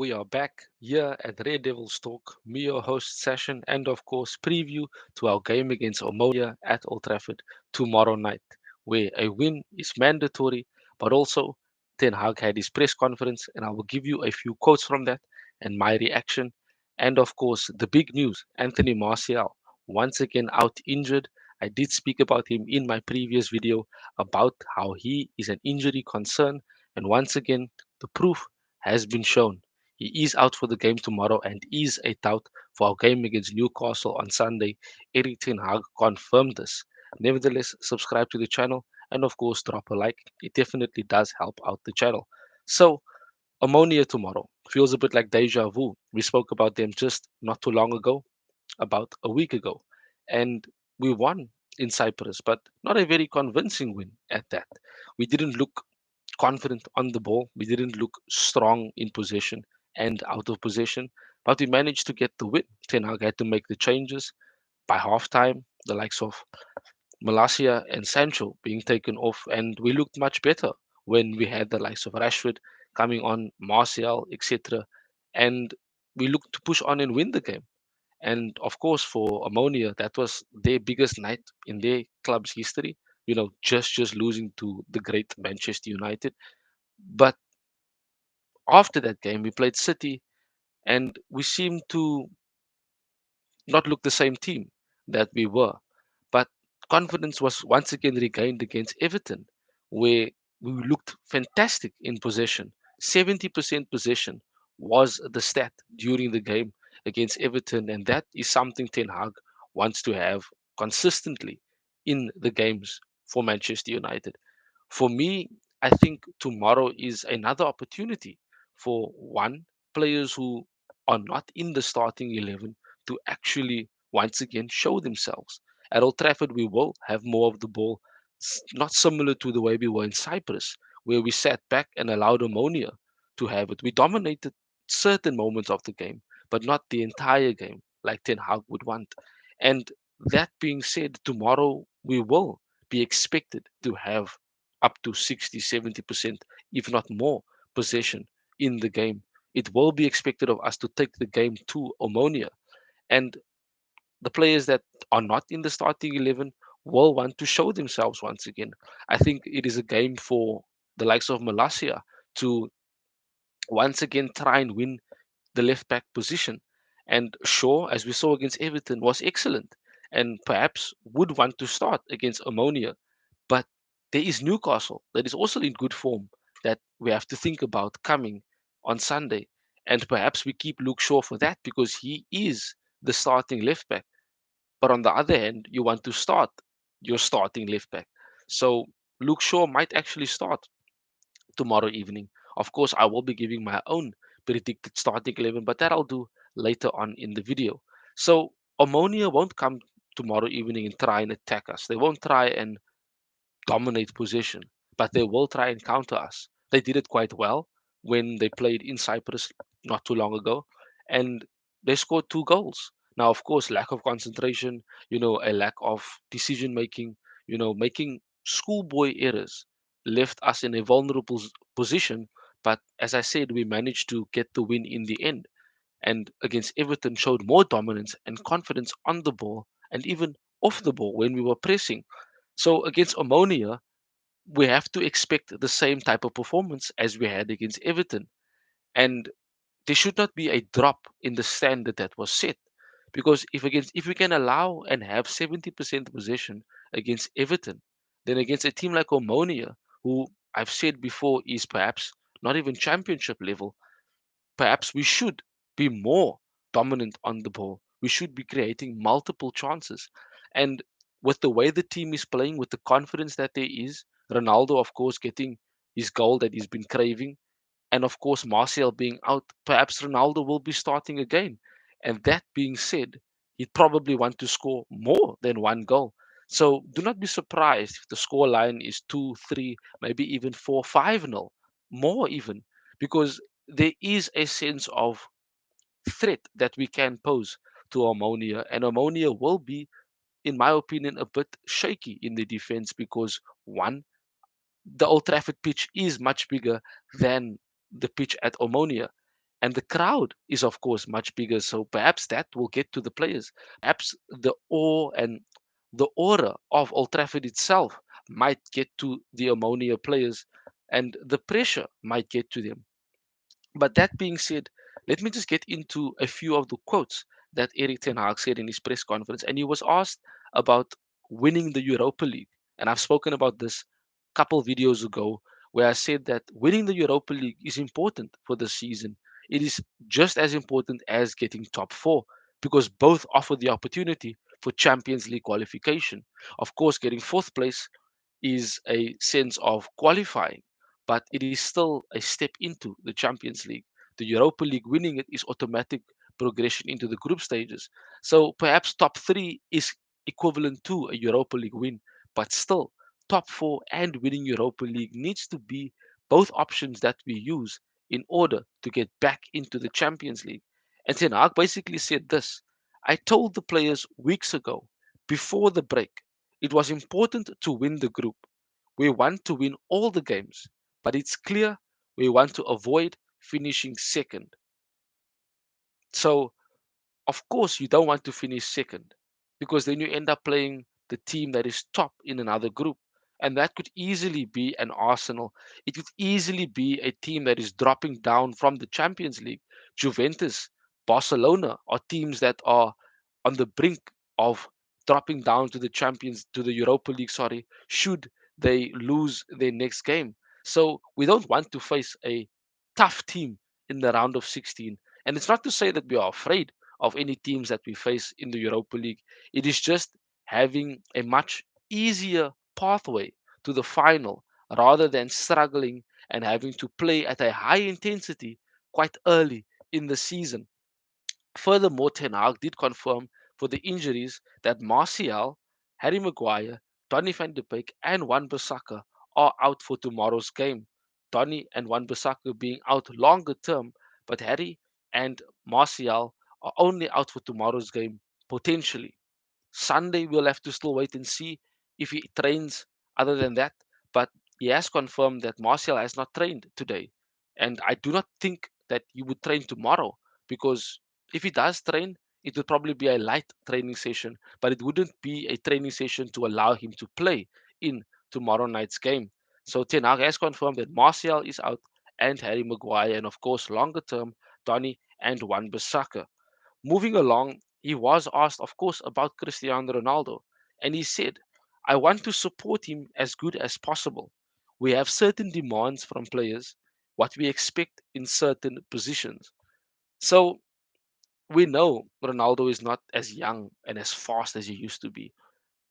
We are back here at Red Devils Talk, me, your host session, and of course, preview to our game against Omonia at Old Trafford tomorrow night, where a win is mandatory, but also Ten Hag had his press conference, and I will give you a few quotes from that and my reaction. And of course, the big news Anthony Martial, once again out injured. I did speak about him in my previous video about how he is an injury concern, and once again, the proof has been shown. He is out for the game tomorrow and is a doubt for our game against Newcastle on Sunday. Erik Ten Hag confirmed this. Nevertheless, subscribe to the channel and of course drop a like. It definitely does help out the channel. So, Ammonia tomorrow feels a bit like deja vu. We spoke about them just not too long ago, about a week ago, and we won in Cyprus, but not a very convincing win at that. We didn't look confident on the ball. We didn't look strong in possession and out of possession, but we managed to get the win. Ten Hag had to make the changes by halftime. The likes of Malacia and Sancho being taken off, and we looked much better when we had the likes of Rashford coming on, Martial, etc. And we looked to push on and win the game. And of course, for Ammonia, that was their biggest night in their club's history. Just losing to the great Manchester United. But after that game, we played City, and we seemed to not look the same team that we were. But confidence was once again regained against Everton, where we looked fantastic in possession. 70% possession was the stat during the game against Everton, and that is something Ten Hag wants to have consistently in the games for Manchester United. For me, I think tomorrow is another opportunity for one, players who are not in the starting 11 to actually once again show themselves. At Old Trafford, we will have more of the ball, not similar to the way we were in Cyprus, where we sat back and allowed Omonia to have it. We dominated certain moments of the game, but not the entire game, like Ten Hag would want. And that being said, tomorrow we will be expected to have up to 60, 70%, if not more, possession in the game. It will be expected of us to take the game to Omonia. And the players that are not in the starting 11 will want to show themselves once again. I think it is a game for the likes of Malasia to once again try and win the left back position. And Shaw, as we saw against Everton, was excellent and perhaps would want to start against Ammonia. But there is Newcastle that is also in good form that we have to think about coming on Sunday. And perhaps we keep Luke Shaw for that because he is the starting left back. But on the other hand, you want to start your starting left back. So Luke Shaw might actually start tomorrow evening. Of course, I will be giving my own predicted starting 11, but that I'll do later on in the video. So Ammonia won't come tomorrow evening and try and attack us. They won't try and dominate possession, but they will try and counter us. They did it quite well when they played in Cyprus not too long ago, and they scored 2 goals. Now, of course, lack of concentration, a lack of decision making, making schoolboy errors left us in a vulnerable position. But as I said, we managed to get the win in the end. And against Everton, showed more dominance and confidence on the ball and even off the ball when we were pressing. So against Omonia, we have to expect the same type of performance as we had against Everton. And there should not be a drop in the standard that was set. Because if we can allow and have 70% possession against Everton, then against a team like Omonia, who I've said before is perhaps not even championship level, perhaps we should be more dominant on the ball. We should be creating multiple chances. And with the way the team is playing, with the confidence that there is, Ronaldo, of course, getting his goal that he's been craving, and of course, Martial being out, perhaps Ronaldo will be starting again. And that being said, he'd probably want to score more than 1 goal. So do not be surprised if the score line is 2, 3, maybe even 4, 5-0, more even, because there is a sense of threat that we can pose to Ammonia. And Ammonia will be, in my opinion, a bit shaky in the defense because, one, the Old Trafford pitch is much bigger than the pitch at Omonia. and the crowd is of course much bigger, so perhaps that will get to the players. Perhaps the awe and the aura of Old Trafford itself might get to the Ammonia players, and the pressure might get to them. But that being said, let me just get into a few of the quotes that Eric Ten Hag said in his press conference. And he was asked about winning the Europa League. And I've spoken about this a couple videos ago, where I said that winning the Europa League is important for the season. It is just as important as getting top four, because both offer the opportunity for Champions League qualification. Of course, getting fourth place is a sense of qualifying, but it is still a step into the Champions League. The Europa League, winning it is automatic progression into the group stages. So perhaps top three is equivalent to a Europa League win, but still, top four and winning Europa League needs to be both options that we use in order to get back into the Champions League. And Ten Hag basically said this: I told the players weeks ago, before the break, it was important to win the group. We want to win all the games, but it's clear we want to avoid finishing second. So, of course, you don't want to finish second, because then you end up playing the team that is top in another group. And that could easily be an Arsenal. It could easily be a team that is dropping down from the Champions League. Juventus, Barcelona are teams that are on the brink of dropping down to the to the Europa League, sorry, should they lose their next game. So we don't want to face a tough team in the round of 16. And it's not to say that we are afraid of any teams that we face in the Europa League. It is just having a much easier pathway to the final, rather than struggling and having to play at a high intensity quite early in the season. Furthermore, Ten Hag did confirm for the injuries that Martial, Harry Maguire, Donny van de Beek, and Wan Bissaka are out for tomorrow's game. Donny and Wan Bissaka being out longer term, but Harry and Martial are only out for tomorrow's game, potentially. Sunday, we'll have to still wait and see if he trains other than that. But he has confirmed that Martial has not trained today. And I do not think that he would train tomorrow, because if he does train, it would probably be a light training session, but it wouldn't be a training session to allow him to play in tomorrow night's game. So Ten Hag has confirmed that Martial is out, and Harry Maguire, and of course, longer term, Donny and Wan Bissaka. Moving along, he was asked, of course, about Cristiano Ronaldo, and he said, I want to support him as good as possible. We have certain demands from players, what we expect in certain positions. So we know Ronaldo is not as young and as fast as he used to be,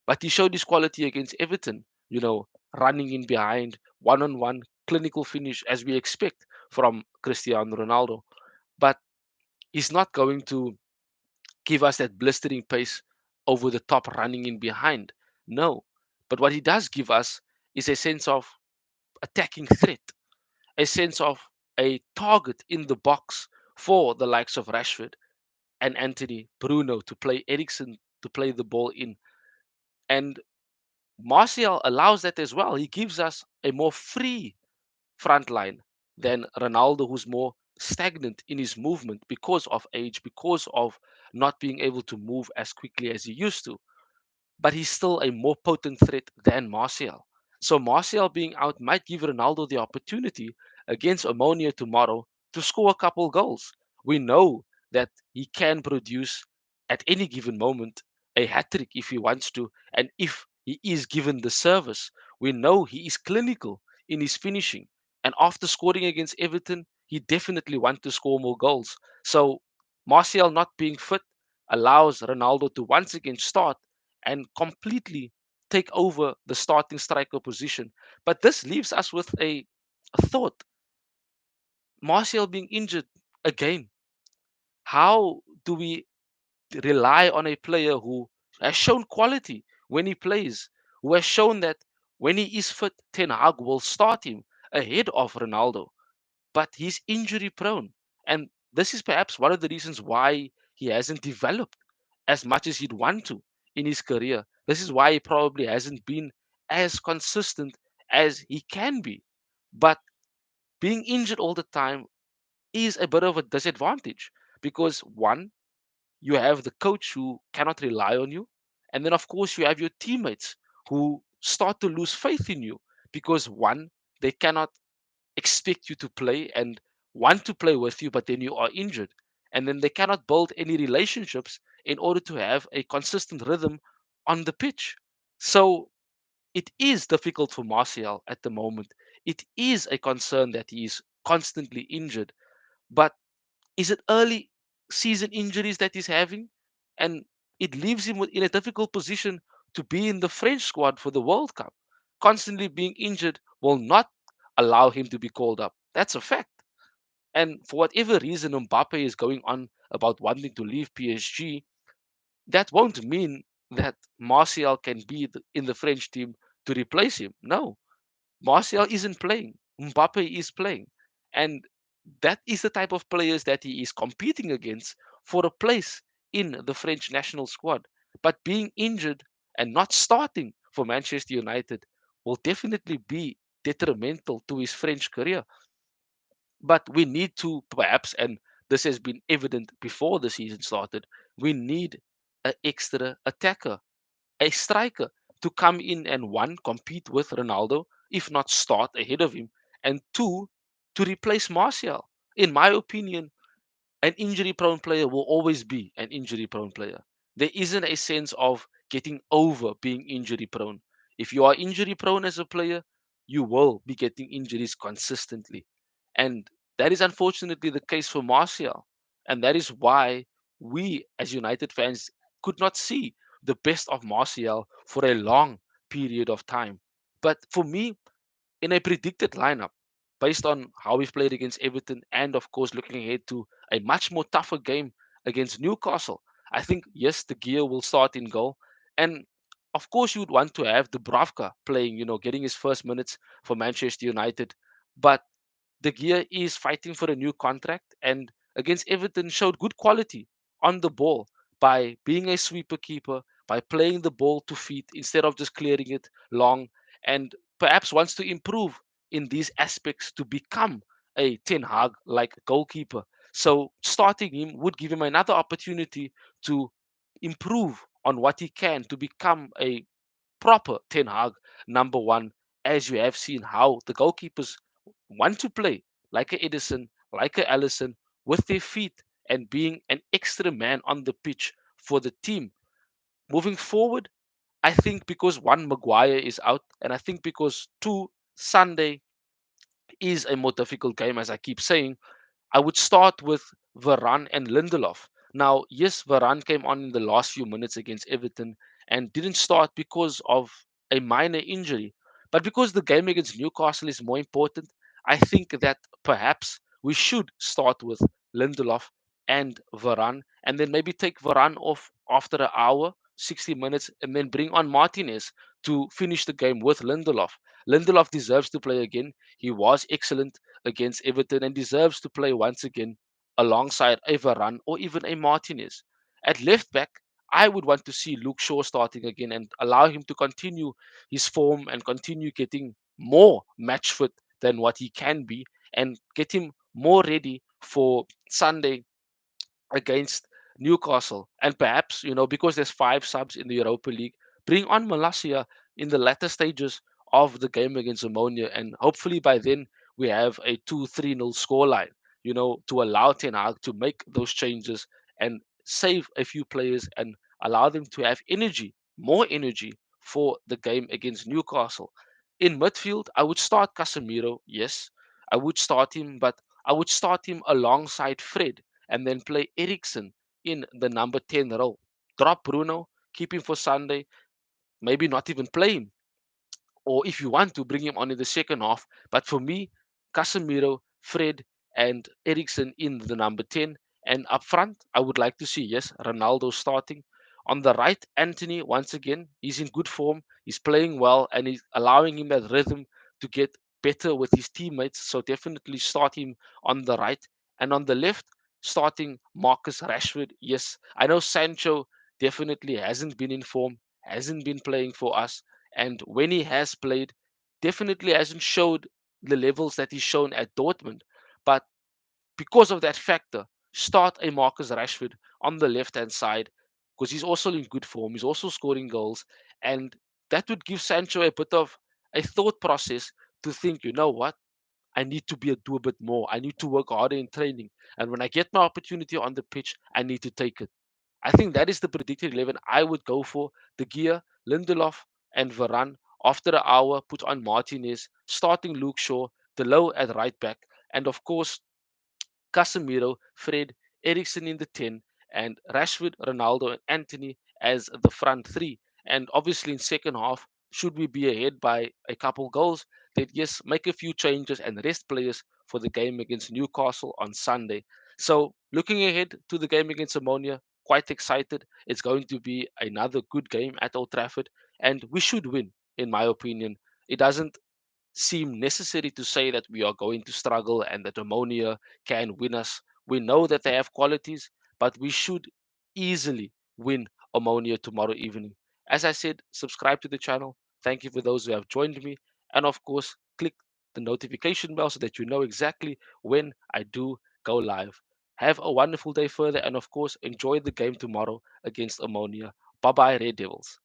but he showed his quality against Everton, running in behind, one on one, clinical finish as we expect from Cristiano Ronaldo. But he's not going to give us that blistering pace over the top running in behind. No. But what he does give us is a sense of attacking threat, a sense of a target in the box for the likes of Rashford and Anthony, Bruno to play, Eriksen to play the ball in. And Martial allows that as well. He gives us a more free front line than Ronaldo, who's more stagnant in his movement because of age, because of not being able to move as quickly as he used to. But he's still a more potent threat than Martial. So Martial being out might give Ronaldo the opportunity against Omonia tomorrow to score a couple goals. We know that he can produce at any given moment a hat trick if he wants to, and if he is given the service. We know he is clinical in his finishing, and after scoring against Everton, he definitely wants to score more goals. So Martial not being fit allows Ronaldo to once again start and completely take over the starting striker position. But this leaves us with a thought: Martial being injured again. How do we rely on a player who has shown quality when he plays, who has shown that when he is fit, Ten Hag will start him ahead of Ronaldo? But he's injury prone. And this is perhaps one of the reasons why he hasn't developed as much as he'd want to in his career. This is why he probably hasn't been as consistent as he can be. But being injured all the time is a bit of a disadvantage because one, you have the coach who cannot rely on you. And then, of course, you have your teammates who start to lose faith in you because one, they cannot expect you to play and want to play with you, but then you are injured. And then they cannot build any relationships in order to have a consistent rhythm on the pitch. So it is difficult for Martial at the moment. It is a concern that he is constantly injured. But is it early season injuries that he's having? And it leaves him in a difficult position to be in the French squad for the World Cup. Constantly being injured will not allow him to be called up. That's a fact. And for whatever reason Mbappe is going on about wanting to leave PSG, that won't mean that Martial can be in the French team to replace him. No, Martial isn't playing. Mbappe is playing. And that is the type of players that he is competing against for a place in the French national squad. But being injured and not starting for Manchester United will definitely be detrimental to his French career. But we need to perhaps, and this has been evident before the season started, we need an extra attacker, a striker to come in and one, compete with Ronaldo, if not start ahead of him, and two, to replace Martial. In my opinion, an injury prone player will always be an injury prone player. There isn't a sense of getting over being injury prone. If you are injury prone as a player, you will be getting injuries consistently. And that is unfortunately the case for Martial. And that is why we as United fans could not see the best of Martial for a long period of time. But for me, in a predicted lineup based on how we've played against Everton and of course looking ahead to a much more tougher game against Newcastle. I think yes, the gear will start in goal. And of course you would want to have Dubravka playing, getting his first minutes for Manchester United. But De Gea is fighting for a new contract and against Everton showed good quality on the ball by being a sweeper keeper, by playing the ball to feet instead of just clearing it long, and perhaps wants to improve in these aspects to become a Ten Hag like goalkeeper. So starting him would give him another opportunity to improve on what he can to become a proper Ten Hag number one, as you have seen how the goalkeepers want to play like a Edison, like a Allison, with their feet and being an extra man on the pitch for the team. Moving forward, I think because one, Maguire is out, and I think because two, Sunday is a more difficult game, as I keep saying, I would start with Varane and Lindelof. Now, yes, Varane came on in the last few minutes against Everton and didn't start because of a minor injury. But because the game against Newcastle is more important, I think that perhaps we should start with Lindelof and Varane and then maybe take Varane off after an hour, 60 minutes, and then bring on Martinez to finish the game with Lindelof. Lindelof deserves to play again. He was excellent against Everton and deserves to play once again alongside a Varane or even a Martinez. At left back, I would want to see Luke Shaw starting again and allow him to continue his form and continue getting more match fit than what he can be and get him more ready for Sunday against Newcastle. And perhaps, because there's five subs in the Europa League, bring on Malacia in the latter stages of the game against Omonia. And hopefully by then we have a 2-3-0 scoreline, to allow Ten Hag to make those changes and save a few players and allow them to have energy, more energy for the game against Newcastle. In midfield, I would start Casemiro, yes. I would start him, but I would start him alongside Fred and then play Eriksen in the number 10 role. Drop Bruno, keep him for Sunday, maybe not even play him. Or if you want to, bring him on in the second half. But for me, Casemiro, Fred, and Eriksen in the number 10. And up front, I would like to see, yes, Ronaldo starting. On the right, Anthony, once again, he's in good form. He's playing well and he's allowing him that rhythm to get better with his teammates. So definitely start him on the right. And on the left, starting Marcus Rashford. Yes, I know Sancho definitely hasn't been in form, hasn't been playing for us. And when he has played, definitely hasn't showed the levels that he's shown at Dortmund. But because of that factor, start a Marcus Rashford on the left hand side because he's also in good form. He's also scoring goals, and that would give Sancho a bit of a thought process to think, you know what? I need to do a bit more. I need to work harder in training. And when I get my opportunity on the pitch, I need to take it. I think that is the predicted 11 I would go for. De Gea, Lindelof, and Varane. After an hour, put on Martinez, starting Luke Shaw, Delo at right back, and of course, Casemiro, Fred, Eriksen in the 10, and Rashford, Ronaldo, and Anthony as the front three. And obviously, in second half, should we be ahead by a couple goals, then yes, make a few changes and rest players for the game against Newcastle on Sunday. So, looking ahead to the game against Omonia, quite excited. It's going to be another good game at Old Trafford, and we should win, in my opinion. It doesn't seem necessary to say that we are going to struggle and that Ammonia can win us. We know that they have qualities, but we should easily win Ammonia tomorrow evening. As I said, subscribe to the channel. Thank you for those who have joined me. And of course, click the notification bell so that you know exactly when I do go live. Have a wonderful day further, and of course, enjoy the game tomorrow against Ammonia. Bye bye, Red Devils.